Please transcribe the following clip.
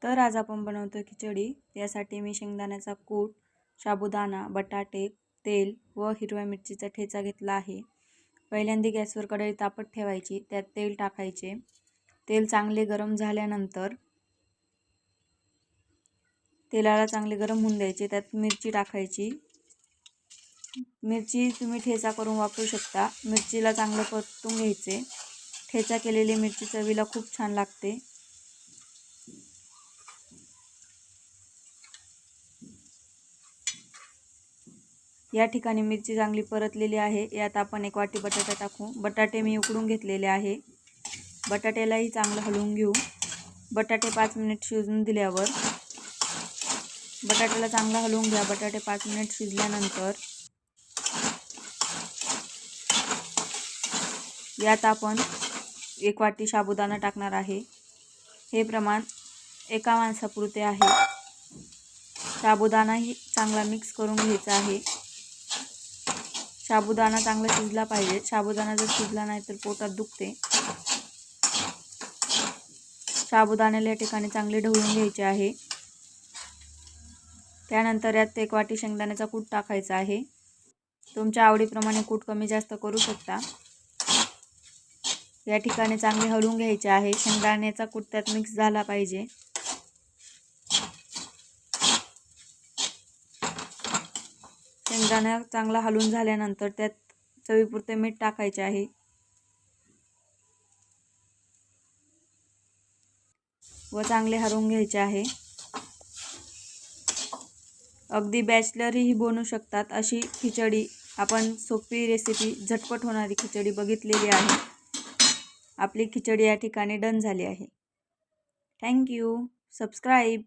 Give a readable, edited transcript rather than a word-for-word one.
तर आज आपण बनवतो खिचडी। त्यासाठी मी शेंगदाण्याचा कूट, साबुदाणा, बटाटे, तेल व हिरव्या मिरचीचा ठेचा घेतला आहे। पहिल्यांदा गॅसवर कढई तापत ठेवायची, त्यात तेल टाकायचे। तेल चांगले गरम झाल्यानंतर तेलाला चांगले गरम होऊन द्यायचे, त्यात मिरची टाकायची। मिरची तुम्ही ठेचा करून वापरू शकता। मिरचीला चांगलं परतून घ्यायचे। ठेचा केलेली मिरची चवीला खूप छान लागते। या ठिकाणी मिरची चांगली परतलेली आहे। यात आपण एक वाटी बटाटा टाकू। बटाटे मी उकडून घेतलेले आहे। बटाट्यालाही चांगलं हलवून घेऊ। बटाटे 5 मिनिट शिजून दिल्यावर बटाट्याला चांगलं हलवून घ्या। बटाटे 5 मिनिट शिजल्यानंतर यात आपण एक वाटी साबुदाणा टाकणार आहे। हे प्रमाण एका माणसापुरते आहे। साबुदाणाही चांगला मिक्स करून घ्यायचा आहे। साबुदाणा चांगला शिजला पाहिजे। साबुदाणा जर शिजला नाही तर पोटात दुखते। साबुदाण्याला या ठिकाणी चांगले ढवळून घ्यायचे आहे। त्यानंतर यात एक वाटी शेंगदाण्याचा कूट टाकायचा आहे। तुमच्या आवडीप्रमाणे कूट कमी जास्त करू शकता। या ठिकाणी चांगले हलवून घ्यायचे आहे। शेंगदाण्याचा कूट त्यात मिक्स झाला पाहिजे। शेंगदाणा चांगला हलवून झाल्यानंतर त्यात चवीपुरते मीठ टाकायचे आहे व चांगले हलवून घ्यायचे आहे। अगदी बॅचलरही बनवू शकतात अशी खिचडी आपण सोपी रेसिपी, झटपट होणारी खिचडी बघितलेली आहे। आपली खिचडी या ठिकाणी डन झाली आहे। Thank you. सबस्क्राईब।